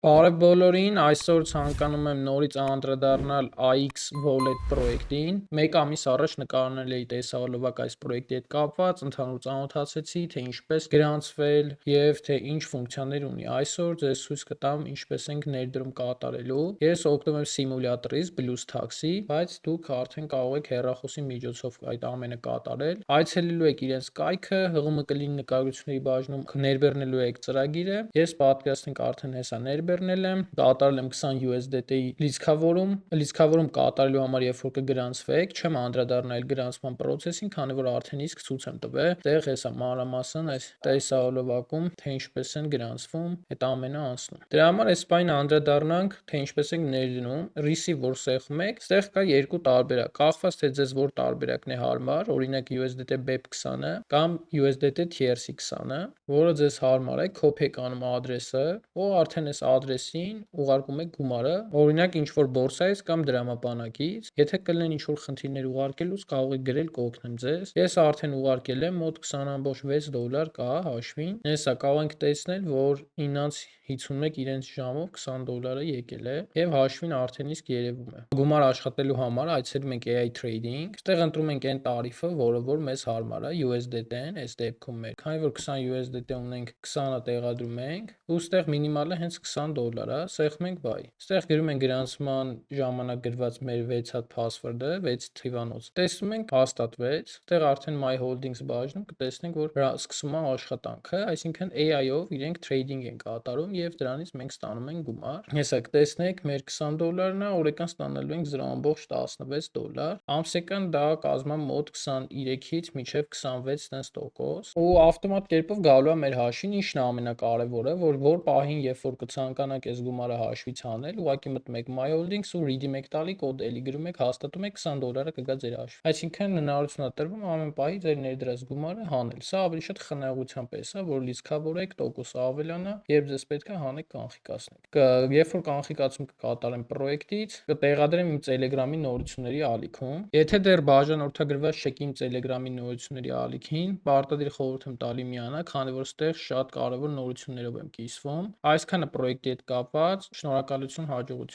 Բարև բոլորին, այսօր ցանկանում եմ նորից անդրադառնալ AX Wallet պրոյեկտին։ Մեկ ամիս առաջ նկարահանել էի տեսահոլովակ այս պրոյեկտի հետ կապված, ընդհանուր ծանոթացեցի, թե ինչպես գրանցվել եւ թե ինչ ֆունկցիաներ ունի։ Այսօր ձեզ ցույց կտամ ինչպես ենք ներդրում կատարելու։ Ես օգտվում եմ սիմուլյատորից BlueStacks-ի, բայց դուք արդեն կարող եք հեռախոսի միջոցով այդ ամենը կատարել։ Այցելելու եք իրենց կայքը, հղումը կլինի նկարագրությունների բաժնում, ներբեռնելու եք ծրագիրը։ Ես պատկերացնենք արդեն հեսա ներբեռնել եմ, կատարել եմ 20 USDT-ի լիցքավորում կատարելու համար, երբ որ կգրանցվեք, չեմ անդրադառնալ գրանցման process-ին, քանի որ արդեն իսկ ցույց եմ տվել, տեղ հեսա մանրամասն այս տեսահոլովակում, թե ինչպես են գրանցվում, այդ ամենը անցնում։ Դրա համար այս բանը անդրադառնանք, թե ինչպես ենք ներդնում, receive որ սեղմում եք, ստեղ կա երկու տարբերակ, կախված թե ձեզ որ տարբերակն է հարմար, օրինակ USDT BEP20-ը կամ USDT TRC20-ը, որը ձեզ հարմար է, copy եք անում ադրեսը, ու արդեն այս ադրեսին ուղարկում եք գումարը, օրինակ ինչ որ բորսայից կամ դրամապանակից, եթե կլինեն ինչ որ խնդիրներ ուղարկելուց, կարող եք գրել կօգնեմ ձեզ։ Ես արդեն ուղարկել եմ, մոտ $20.6 կա հաշվին։ Հեսա կարող ենք տեսնել, որ 9:51 իրենց ժամով $20 եկել է եւ հաշվին արդեն իսկ երևում է։ Գումար աշխատելու համար այցելում ենք AI Trading, այստեղ ընտրում ենք այն տարիֆը, որը որ մեզ հարմար է, USDT-ն, այս դեպքում մեր, քանի որ 20 USDT ունենք, 20-ը տեղադրում ենք, ու ստեղ մինիմալը հենց $20 է, սեղմում ենք buy։ Ստեղ գրում ենք գրանցման ժամանակ գրված մեր 6 հատ password-ը, 6 թիվանոց։ Տեսնում ենք հաստատվեց, ստեղ արդեն My Holdings բաժնում կտեսնենք, որ սկսում է աշխատանքը, այսինքն AI-ով իրենք trading են կատարում եւ դրանից մենք ստանում ենք գումար։ Հեսա կտեսնեք մեր $20-ն է, օրական ստանալու ենք $0.16, ամսական դա կազմա մոտ 23-ից մինչև 26 տենց տոկոս, ու ավտոմատ կերպով գալու է մեր հաշվին։ Ինչն է ամենակարևորը, որ պահին, երբ որ կցանկանաք այս գումարը հաշվից հանել, ուղղակի մտնում եք My Holdings ու redeem եք տալի, կոդ էլի գրում եք, հաստատում եք, $20 կգա ձեր հաշվին։ Այսինքն հնարավորություն է տրվում ամեն պահի ձեր ներդրած գումարը հանել։ Սա ավելի շատ խնայողության պես է, որ լիցքավորեք, տոկոսը ավելանա, երբ ձեզ պետք է հանեք կանխիկացնեք։ Երբ որ կանխիկացում կկատարեմ պրոյեկտից, կտեղադրեմ իմ Telegram-ի նորությունների ալիքում։ Եթե դեռ բաժանորդագրված չեք իմ Telegram-ի նորությունների ալիքին, պարտադիր խորհուրդ եմ տալի միանալ, քանի որ ստեղ շատ կարևոր նորություններով եմ կիսվում։ Այսքանը պրոյեկտի հետ կապված, շնորհակալություն, հաջողություն։